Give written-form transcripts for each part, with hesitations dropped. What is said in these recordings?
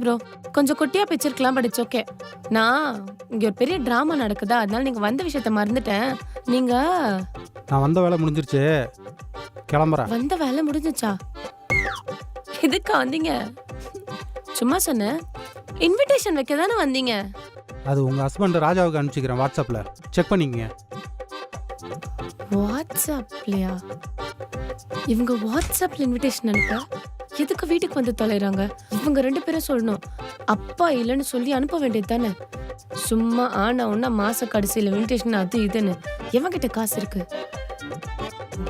Bro கொஞ்சம் குட்டியா பிச்சிருக்கலாம், but it's okay. நான் இங்க ஒரு பெரிய டிராமா நடக்குதா, அதனால நீங்க வந்த விஷயத்த மறந்துட்டேன். நீங்க நான் வந்த வேலை முடிஞ்சிருச்சு, கிளம்புறேன். வந்த வேலை முடிஞ்சுச்சா? இதுக்கா வந்தீங்க? சும்மா சொன்னேன். இன்விடேஷன் வைக்க தானே வந்தீங்க? அது உங்கள் ஹஸ்பண்ட் ராஜாவுக்கு அனுப்பிச்சிக்கிறேன், வாட்ஸ்அப்பில் செக் பண்ணிக்கங்க. வாட்ஸ்அப்லையா? இவங்க வாட்ஸ்அப்ல இன்விடேஷன் அனுப்ப எதுக்கு வீட்டுக்கு வந்து தொலைறாங்க? இவங்க 2 பேரும் சொல்லணும். அப்பா இல்லைன்னு சொல்லி அனுப்ப வேண்டியது தானே. சும்மா ஆனா ஒன்னா மாச கடைசியில் இன்விடேஷன் அது இதுன்னு எவங்கிட்ட காசு இருக்கு?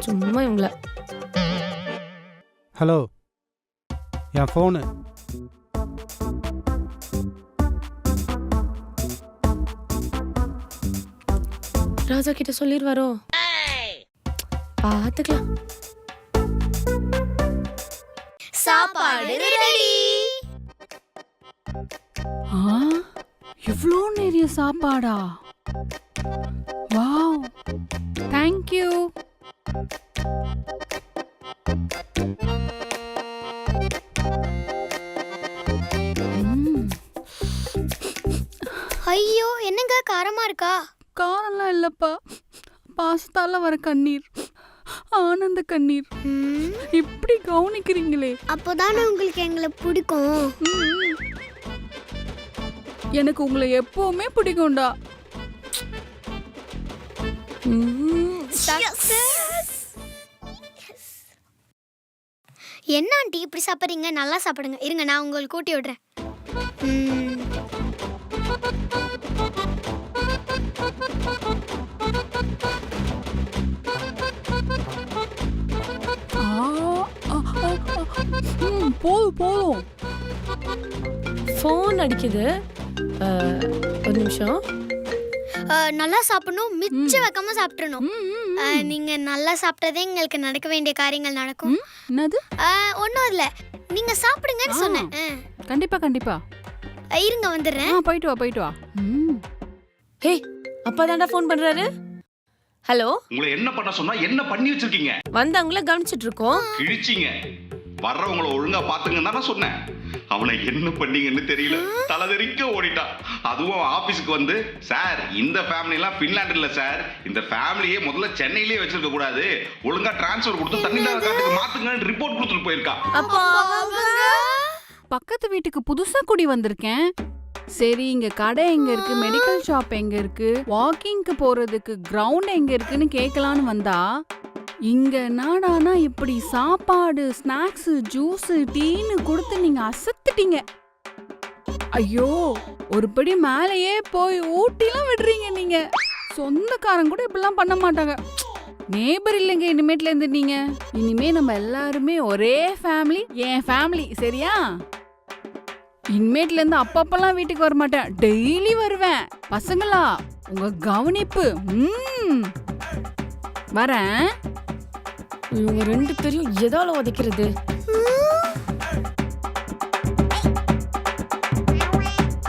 சும்மா இவங்கள. ஹலோ, என் ஃபோனு. ராஜா கிட்ட சொல்லிடுவாரோ? பாத்துக்கலாம். சாப்பாடு ரெடி. இவ்ளோ நிறைய சாப்பாடா? Wow, thank you. ஐயோ, என்னங்க காரமா இருக்கா? காரம்லாம் இல்லப்பா, பாசத்தால வர கண்ணீர், ஆனந்த கண்ணீர். இப்படி கவனிக்கிறீங்களே, அப்போதானே உங்களுக்கு எங்களை பிடிக்கும். எனக்கு உங்களை எப்பவுமே பிடிக்கும்டா. என்ன ஆண்டி இப்படி சாப்பிட்றீங்க? நல்லா சாப்பிடுங்க. இருங்க, நான் உங்களுக்கு கூட்டி விடுறேன். போதும் போதும். ஃபோன் அடிக்குது, ஒரு நிமிஷம். நல்லா சாப்பிடணும், மிச்சம் வைக்காம சாப்பிட்றணும். நீங்க நல்லா சாப்பிட்டதே எங்களுக்கு நடக்க வேண்டிய காரியங்கள் நடக்கும். என்னது? ஒன்றும் இல்லை, நீங்க சாப்பிடுங்கன்னு சொன்னேன். கண்டிப்பா கண்டிப்பா. இருங்க, வந்துடுறேன். போயிட்டு வா போயிட்டு வா. ஹே, அப்பா தாண்டா ஃபோன் பண்றாரு. ஹலோ, உங்களை என்ன பண்ண சொன்னா என்ன பண்ணி வச்சிருக்கீங்க? வந்தவங்கள கவனிச்சிட்டு இருக்கோம். கிழிச்சிங்க. வர்றவங்கள ஒழுங்கா பாத்துங்கன்னு தான் சொன்னேன். அவனை என்ன பண்ணீங்கன்னு தெரியல, தலைதெறிக்க ஓடிட்டான். அதுவும் ஆபீஸ்க்கு வந்து, சார் இந்த ஃபேமிலி எல்லாம் பின்லாந்து இல்ல சார், இந்த ஃபேமிலியே முதல்ல சென்னையிலேயே வச்சிருக்க கூடாது, ஒழுங்கா டிரான்ஸ்ஃபர் கொடுத்து தண்ணியில்லாத காட்டுக்கு மாத்துங்கன்னு ரிப்போர்ட் கொடுத்துட்டு போயிருக்கா. பக்கத்து வீட்டுக்கு புதுசா குடி வந்திருக்கேன். சரி, இங்க கடை எங்க இருக்கு, மெடிக்கல் ஷாப் எங்க இருக்கு, வாக்கிங்க்கு போறதுக்கு கிரவுண்ட் எங்க இருக்குன்னு கேட்கலான்னு வந்தா, இங்க நாடானா இப்படி சாப்பாடு, ஸ்நாக்ஸ், ஜூஸ், டீன்னு கொடுத்து நீங்க அசத்துட்டீங்க. ஐயோ, ஒரு படி மேலேயே போய் ஊட்டிலாம் விடுறீங்க நீங்க. சொந்தக்காரங்க கூட இப்படிலாம் பண்ண மாட்டாங்க. நேபர் இல்லைங்க இனிமேட்ல இருந்து நீங்க. இனிமே நம்ம எல்லாருமே ஒரே ஃபேமிலி, என் ஃபேமிலி, சரியா? இனிமேட்ல இருந்து அப்பப்பெல்லாம் வீட்டுக்கு வர மாட்டேன், டெய்லி வருவேன். பசங்களா, உங்க கவனிப்பு. வரேன். இவங்க 2 பேரும் எதால உதைக்கிறது?